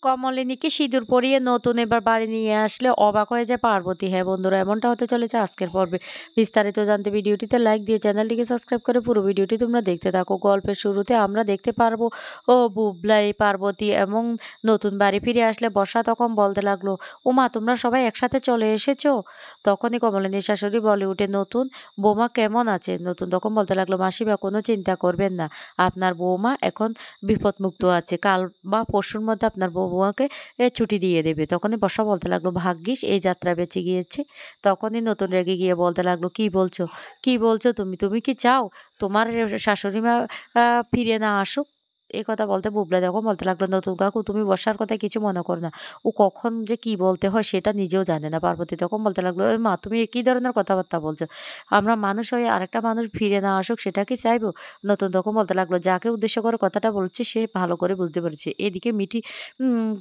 কমলিনীকে সিঁদুর পরিয়ে নতুন এবার বাড়ি নিয়ে আসলে অবাক হয়ে যায় পার্বতী। হ্যাঁ বন্ধুরা, এমনটা হতে চলেছে আজকের পর্বে। বিস্তারিত জানতে ভিডিওটিতে লাইক দিয়ে চ্যানেলটিকে সাবস্ক্রাইব করে পুরো ভিডিওটি তোমরা দেখতে থাকো। গল্পের শুরুতে আমরা দেখতে পারবো বুবলাই, পার্বতী এবং নতুন বাড়ি ফিরে আসলে বর্ষা তখন বলতে লাগলো, ওমা তোমরা সবাই একসাথে চলে এসেছো। তখনই কমলিনীর শাশুড়ি বলে উঠে, নতুন বৌমা কেমন আছে? নতুন তখন বলতে লাগলো, মাসিমা কোনো চিন্তা করবেন না, আপনার বৌমা এখন বিপদমুক্ত আছে। কাল বা পরশুর মধ্যে আপনার বউকে ছুটি দিয়ে দেবে। তখনই বর্ষা বলতে লাগলো, ভাগ্যিস এই যাত্রা বেঁচে গিয়েছে। তখনই নতুন রেগে গিয়ে বলতে লাগলো, কি বলছো, কি বলছো তুমি? তুমি কি চাও তোমার শাশুড়ি মা ফিরে না আসুক? এই কথা বলতে বুবলা যখন বলতে লাগলো, নতুন কাকু তুমি বর্ষার কথায় কিছু মনে করো না, ও কখন যে কি বলতে হয় সেটা নিজেও জানে না। পার্বতী তখন বলতে লাগলো, "এ মা তুমি কি ধরনের কথাবার্তা বলছো? আমরা মানুষ হয়ে আরেকটা মানুষ ফিরে না আসুক সেটা কি চাইবো?" নতুন তখন বলতে লাগলো, যাকে উদ্দেশ্য করে কথাটা বলছে সে ভালো করে বুঝতে পেরেছে। এদিকে মিঠি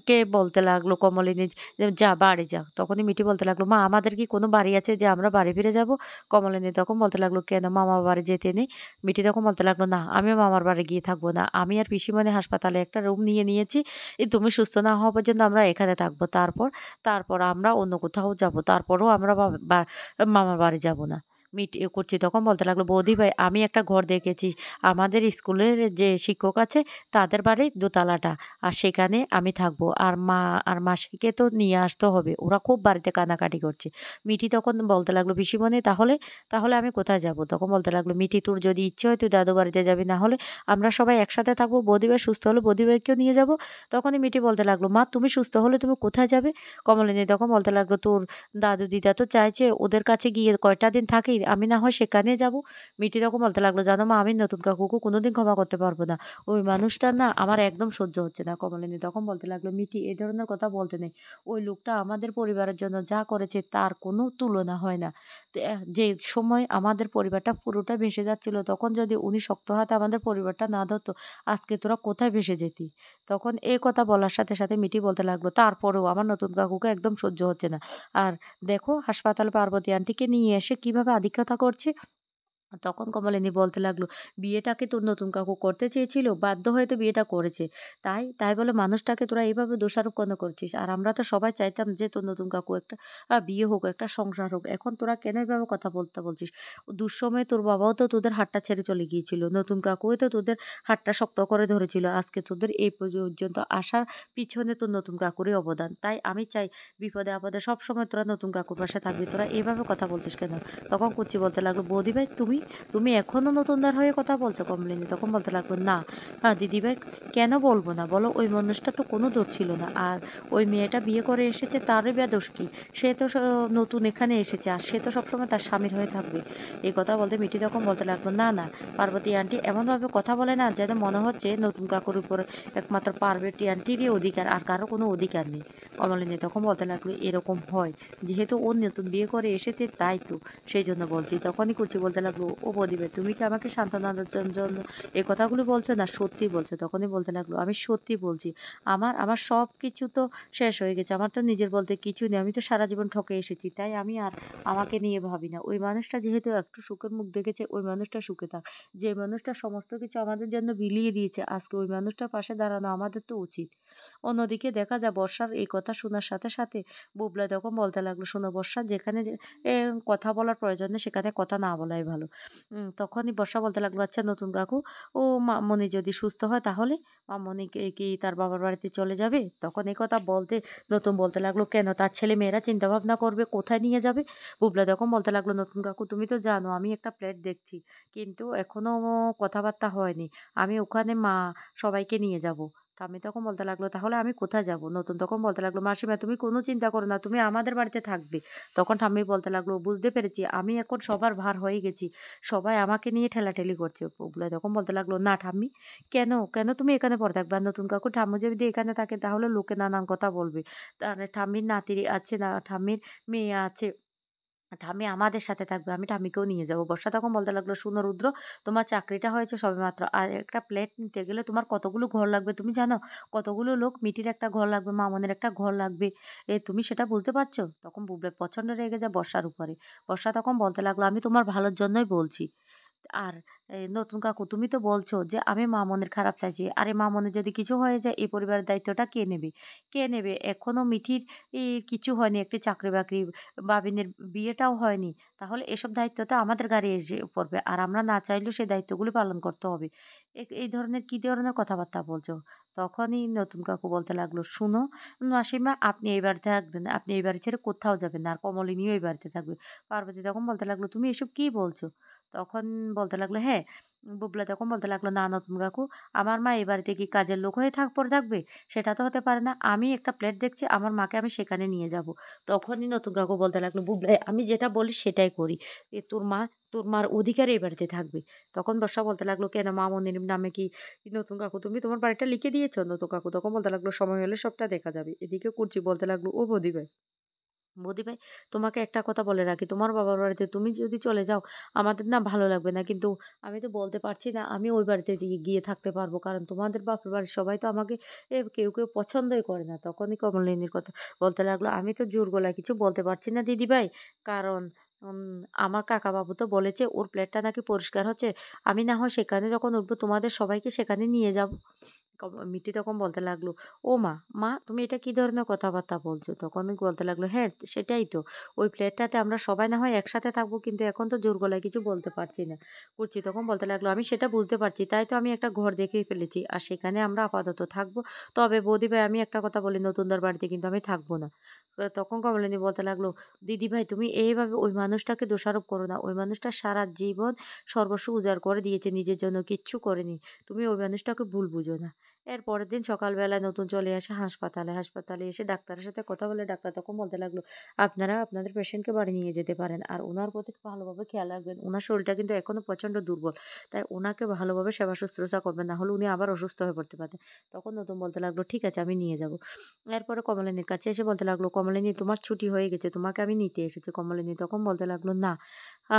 কে বলতে লাগলো কমলিনী, যে, "যা বাড়ি যা।" তখনই মিঠি বলতে লাগলো, "মা আমাদের কি কোনো বাড়ি আছে যে আমরা বাড়ি ফিরে যাব?" কমলিনী তখন বলতে লাগলো, "কেন মামার বাড়ি যেতে নেই?" মিঠি তখন বলতে লাগলো, "না আমিও মামার বাড়ি গিয়ে থাকবো না। আমি আর পিসিমণি হাসপাতালে একটা রুম নিয়ে নিয়েছি। তুমি সুস্থ না হওয়া পর্যন্ত আমরা এখানে থাকবো। তারপর আমরা অন্য কোথাও যাবো। তারপরও আমরা মামার বাড়ি যাব না।" করছি তখন বলতে লাগলো, "বৌদি ভাই আমি একটা ঘর দেখেছি। আমাদের স্কুলের যে শিক্ষক আছে তাদের বাড়ির দোতলাটা। আর সেখানে আমি থাকবো। আর মাসিকে তো নিয়ে আসতে হবে। ওরা খুব বাড়িতে কান্নাকাটি করছে।" মিঠি তখন বলতে লাগলো, "পিসিমণি তাহলে আমি কোথায় যাব?" তখন বলতে লাগলো, "মিঠি তোর যদি ইচ্ছে হয় তুই দাদু বাড়িতে যাবি। না হলে আমরা সবাই একসাথে থাকবো। বৌদিভাই সুস্থ হলে বৌদিভাইকেও নিয়ে যাবো।" তখনই মিঠি বলতে লাগলো, "মা তুমি সুস্থ হলে তুমি কোথায় যাবে?" কমলিনী তখন বলতে লাগলো, "তোর দাদু দিদা তো চাইছে ওদের কাছে গিয়ে কয়টা দিন থাকি। আমি না হয় সেখানে যাব।" মিঠি তখন বলতে লাগলো, "জানো মা আমি নতুন কাকুকে কোনোদিন ক্ষমা করতে পারবো না। ওই মানুষটা না আমার একদম সহ্য হচ্ছে না।" কমলিনী তখন বলতে লাগলো, "মিঠি এ ধরনের কথা বলতে নেই। ওই লোকটা আমাদের পরিবারের জন্য যা করেছে তার কোনো তুলনা হয় না। যে সময় আমাদের পরিবারটা পুরোটা ভেসে যাচ্ছিল তখন যদি উনি শক্ত হাতে আমাদের পরিবারটা না ধরতো, আজকে তোরা কোথায় ভেসে যেতি?" তখন এই কথা বলার সাথে, সাথে মিঠি বলতে লাগলো, "তারপরেও আমার নতুন কাকুকে একদম সহ্য হচ্ছে না। আর দেখো হাসপাতালে পার্বতী আন্টিকে নিয়ে এসে কিভাবে আধিক্যতা করছে।" তখন কমলিনী বলতে লাগলো, "বিয়েটাকে তোর নতুন কাকু করতে চেয়েছিল, বাধ্য হয়ে তো বিয়েটা করেছে। তাই বলে মানুষটাকে তোরা এভাবে দোষারোপ কেন করছিস? আর আমরা তো সবাই চাইতাম যে তোর নতুন কাকু একটা বিয়ে হোক, একটা সংসার হোক। এখন তোরা কেন এভাবে কথা বলতে বলছিস? দুঃসময়ে তোর বাবাও তো তোদের হাতটা ছেড়ে চলে গিয়েছিল। নতুন কাকুই তো তোদের হাতটা শক্ত করে ধরেছিল। আজকে তোদের এই পর্যন্ত আসার পিছনে তোর নতুন কাকুরই অবদান। তাই আমি চাই বিপদে আপদে সবসময় তোরা নতুন কাকুর পাশে থাকবি। তোরা এভাবে কথা বলছিস কেন?" তখন কুচি বলতে লাগলো, "বৌদিভাই তুমি এখনো নতুনদার হয়ে কথা বলছো?" কমলিনী তখন বলতে লাগলো, "না দিদিভাই, কেন বলবো না বলো? ওই মানুষটা তো কোনো দোষ ছিল না। আর ওই মেয়েটা বিয়ে করে এসেছে তারই বা দোষ কি? সে তো নতুন এখানে এসেছে আর সে তো সবসময় তার স্বামীর হয়ে থাকবে।" এই কথা বলতে মিঠি তখন বলতে লাগলো, "না না, পার্বতী আন্টি এমনভাবে কথা বলে না যেন মনে হচ্ছে নতুন কাকুর উপর একমাত্র পার্বতী আন্টিরই অধিকার, আর কারো কোনো অধিকার নেই।" কমলিনী তখন বলতে লাগলো, "এরকম হয়, যেহেতু ও নতুন বিয়ে করে এসেছে তাই তো, সেই জন্য বলছি।" তখনই কুচি বলতে লাগলো, "ও বৌদিভাই তুমি কি আমাকে সান্ত্বনা দেওয়ার জন্য এই কথাগুলো বলছো না সত্যি বলছো?" তখনই বলতে লাগলো, "আমি সত্যি বলছি। আমার সব কিছু তো শেষ হয়ে গেছে। আমার তো নিজের বলতে কিছু নেই। আমি তো সারা জীবন ঠকে এসেছি। তাই আমি আর আমাকে নিয়ে ভাবি না। ওই মানুষটা যেহেতু একটু সুখের মুখ দেখেছে ওই মানুষটা সুখে থাক। যে মানুষটা সমস্ত কিছু আমাদের জন্য বিলিয়ে দিয়েছে আজকে ওই মানুষটার পাশে দাঁড়ানো আমাদের তো উচিত।" অন্যদিকে দেখা যায় বর্ষার এই কথা শোনার সাথে, সাথে বুবলা তখন বলতে লাগলো, "শোনো বর্ষা, যেখানে এ কথা বলার প্রয়োজন নেই সেখানে কথা না বলাই ভালো।" তখনই বর্ষা বলতে লাগলো, "আচ্ছা নতুন কাকু, ও মামুনি যদি সুস্থ হয় তাহলে মামুনি কি তার বাবার বাড়িতে চলে যাবে?" তখন এই কথা বলতে নতুন বলতে লাগলো, "কেন তার ছেলে মেয়েরা চিন্তা ভাবনা করবে কোথায় নিয়ে যাবে?" বুবলা তখন বলতে লাগলো, "নতুন কাকু তুমি তো জানো আমি একটা ফ্ল্যাট দেখছি, কিন্তু এখনো কথাবার্তা হয়নি। আমি ওখানে সবাইকে নিয়ে যাব।" ঠাম্মি তখন বলতে লাগলো, "তাহলে আমি কোথায় যাব?" নতুন তখন বলতে লাগলো, "মাসিমা তুমি কোনো চিন্তা করো না, তুমি আমাদের বাড়িতে থাকবে।" তখন ঠাম্মি বলতে লাগলো, "বুঝতে পেরেছি, আমি এখন সবার ভার হয়ে গেছি। সবাই আমাকে নিয়ে ঠেলাঠেলি করছে।" বুবলা তখন বলতে লাগলো, "না ঠাম্মি, কেন তুমি এখানে পড়ে থাকবে? আর নতুন কাকু ঠাম্মু যদি এখানে থাকে তাহলে লোকে নানান কথা বলবে। তাহলে ঠাম্মির নাতি আছে না, ঠাম্মির মেয়ে আছে। ঠাম্মি আমাদের সাথে থাকবে। আমি ঠাম্মিকেও নিয়ে যাবো।" বর্ষা তখন বলতে লাগলো, "শুনো রুদ্র, তোমার চাকরিটা হয়েছে সবেমাত্র। আর একটা ফ্ল্যাট নিতে গেলে তোমার কতগুলো ঘর লাগবে তুমি জানো? কতগুলো লোক, মিটির একটা ঘর লাগবে, মামুনের একটা ঘর লাগবে। তুমি সেটা বুঝতে পারছো?" তখন বুবলা প্রচন্ড রেগে যায় বর্ষার উপরে। বর্ষা তখন বলতে লাগলো, "আমি তোমার ভালোর জন্যই বলছি।" আর নতুন কাকু তুমি তো বলছো যে আমি মামুনের খারাপ চাইছি। আরে মামুনের যদি কিছু হয়ে যায় এই পরিবারের দায়িত্বটা কে নেবে? কে নেবে? এখনো মিঠির কিছু হয়নি। একটি চাকরি-বাকরি, বাবিনের বিয়েটাও হয়নি। তাহলে এসব দায়িত্বটা আমাদের ঘাড়ে এসে পড়বে। আর আমরা না চাইলেও সেই দায়িত্বগুলি পালন করতে হবে। এই ধরনের কি ধরনের কথাবার্তা বলছো? তখনই নতুন কাকু বলতে লাগলো, "শুনো মাসিমা, আপনি এই বাড়িতে থাকবেন না। আপনি এই বাড়ি ছেড়ে কোথাও যাবেন না। আর কমলিনীও এই বাড়িতে থাকবে।" পার্বতী তখন বলতে লাগলো, "তুমি এসব কি বলছো?" তখন বলতে লাগলো, "হ্যাঁ।" বুবলা তখন বলতে লাগলো, "না নতুন কাকু, আমার মা এই বাড়িতে কি কাজের লোক হয়ে পড়ে থাকবে? সেটা তো হতে পারে না। আমি একটা ফ্ল্যাট দেখছি, আমার মাকে আমি সেখানে নিয়ে যাব।" তখনই নতুন কাকু বলতে লাগলো, "বুবলাই, আমি যেটা বলি সেটাই করি। তোর মার অধিকার এই বাড়িতে থাকবে।" তখন বর্ষা বলতে লাগলো, "কেন মামুনির নামে কি নতুন কাকু তুমি তোমার বাড়িটা লিখে দিয়েছো?" নতুন কাকু তখন বলতে লাগলো, "সময় হলে সবটা দেখা যাবে।" এদিকে কুর্চি বলতে লাগলো, "ও বৌদি ভাই, বৌদি ভাই, তোমাকে একটা কথা বলে রাখি। তোমার বাবার বাড়িতে তুমি যদি চলে যাও, আমাদের না ভালো লাগবে না। কিন্তু আমি তো বলতে পারছি না আমি ওই বাড়িতে গিয়ে থাকতে পারবো। কারণ তোমাদের বাপের বাড়ির সবাই তো আমাকে কেউ পছন্দই করে না।" তখনই কমলিনীর কথা বলতে লাগলো, "আমি তো জোর গলায় কিছু বলতে পারছি না দিদিভাই। কারণ উম আমার কাকাবাবু তো বলেছে ওর প্লেটটা নাকি পরিষ্কার হচ্ছে। আমি না হয় সেখানে যখন উঠবো তোমাদের সবাইকে সেখানে নিয়ে যাবো।" মিটি তখন বলতে লাগলো, "ও মা! মা, তুমি এটা কি ধরনের কথাবার্তা বলছো?" তখন বলতে লাগলো, "হ্যাঁ, সেটাই তো। ওই ফ্ল্যাটটাতে আমরা সবাই না হয় একসাথে থাকবো, কিন্তু এখন তো জোর গলায় কিছু বলতে পারছি না।" কুর্চি তখন বলতে লাগলো, "আমি সেটা বুঝতে পারছি। তাই তো আমি একটা ঘর দেখেই ফেলেছি। আর সেখানে আমরা আপাতত থাকবো। তবে বৌদিভাই, আমি একটা কথা বলি, নতুনদের বাড়িতে কিন্তু আমি থাকবো না।" তখন কমলিনী বলতে লাগলো, "দিদিভাই, তুমি এইভাবে ওই মানুষটাকে দোষারোপ করো না। ওই মানুষটা সারা জীবন সর্বস্ব উজাড় করে দিয়েছে, নিজের জন্য কিচ্ছু করেনি। তুমি ওই মানুষটাকে ভুল বুঝো না।" এর পরের দিন সকালবেলায় নতুন চলে আসে হাসপাতালে। হাসপাতালে এসে ডাক্তারের সাথে কথা বলে ডাক্তার তখন বলতে লাগলো, "আপনারা আপনাদের পেশেন্টকে বাড়ি নিয়ে যেতে পারেন। আর উনার প্রতি ভালোভাবে খেয়াল রাখবেন। উনার শরীরটা কিন্তু এখনো প্রচন্ড দুর্বল। তাই উনাকে ভালোভাবে সেবা শুশ্রূষা করবেন। না হলে উনি আবার অসুস্থ হয়ে পড়তে পারেন।" তখন নতুন বলতে লাগলো, "ঠিক আছে, আমি নিয়ে যাব।" এরপরে কমলিনীর কাছে এসে বলতে লাগলো, "কমলিনী, তোমার ছুটি হয়ে গেছে। তোমাকে আমি নিতে এসেছি।" কমলিনী তখন বলতে লাগলো, "না,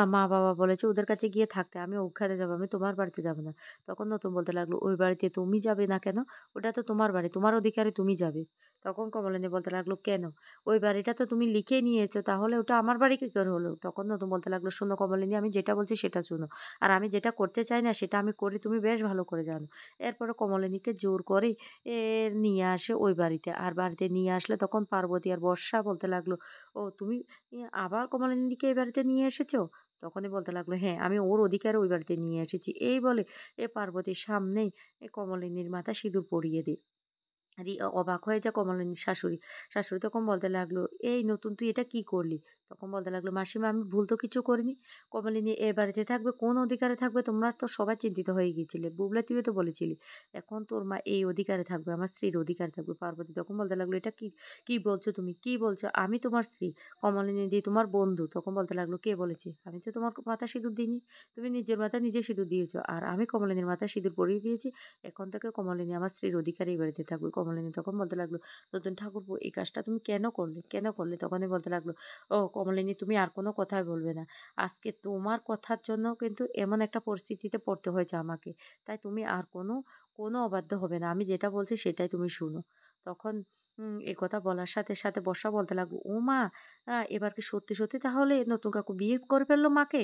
মা-বাবা বলেছে ওদের কাছে গিয়ে থাকতে। আমি ওখানে যাব। আমি তোমার বাড়িতে যাব না।" তখন নতুন বলতে লাগলো, "ওই বাড়িতে তুমি যাবে না কেন? ওটা তো তোমার বাড়ি। তোমার অধিকারে তুমি যাবে।" তখন কমলিনী বলতে লাগলো, "কেন? ওই বাড়িটা তো তুমি লিখে নিয়েছো। তাহলে ওটা আমার বাড়ি কি করে হলো?" তখন নতুন বলতে লাগলো, "শোনো কমলিনী, আমি যেটা বলছি সেটা শোনো। আর আমি যেটা করতে চাই না সেটা আমি করি, তুমি বেশ ভালো করে জানো।" এরপরে কমলিনীকে জোর করে নিয়ে আসে ওই বাড়িতে। আর বাড়িতে নিয়ে আসলে তখন পার্বতী আর বর্ষা বলতে লাগলো, "ও তুমি আবার কমলিনীকে এই বাড়িতে নিয়ে এসেছো?" তখনই বলতে লাগলো, "হ্যাঁ, আমি ওর অধিকারে ওই বাড়িতে নিয়ে এসেছি।" এই বলে পার্বতীর সামনেই কমলিনীর মাথায় সিঁদুর পরিয়ে দেয়। অবাক হয়ে যায় কমলিনীর শাশুড়ি। শাশুড়ি তখন বলতে লাগলো, "এই নতুন তুই এটা কি করলি?" তখন বলতে লাগলো, "মাসিমা, আমি ভুল তো কিছু করিনি। কমলিনী এ বাড়িতে থাকবে, কোন অধিকারে থাকবে তোমরা তো সবাই চিন্তিত হয়ে গিয়েছিলে। বুবলা, তুইও তো বলেছিলি। এখন তোর মা এই অধিকারে থাকবে, আমার স্ত্রীর অধিকারে থাকবে।" পার্বতী তখন বলতে লাগলো, "এটা কি বলছো তুমি? কি বলছো? আমি তোমার স্ত্রী। কমলিনী দি তোমার বন্ধু।" তখন বলতে লাগলো, "কে বলেছে? আমি তো তোমার মাথায় সিঁদুর দিইনি। তুমি নিজের মাথায় নিজে সিঁদুর দিয়েছো। আর আমি কমলিনীর মাথায় সিঁদুর পরিয়ে দিয়েছি। এখন থেকে কমলিনী আমার স্ত্রীর অধিকারে এই বাড়িতে থাকবে।" কমলিনী তখন বলতে লাগলো, "নতুন ঠাকুরপো, এই কাজটা তুমি কেন করলে? কেন করলে?" তখনই বলতে লাগলো, "ও কমলিনী, তুমি আর কোনো কথাই বলবে না। আজকে তোমার কথার জন্য কিন্তু এমন একটা পরিস্থিতিতে পড়তে হয়েছে আমাকে। তাই তুমি আর কোনো অবাধ্য হবে না। আমি যেটা বলছি সেটাই তুমি শুনো।" তখন এ কথা বলার সাথে, সাথে বর্ষা বলতে লাগলো, "ও মা! এবার কি সত্যি তাহলে নতুন কাকু বিয়ে করে ফেললো মাকে?"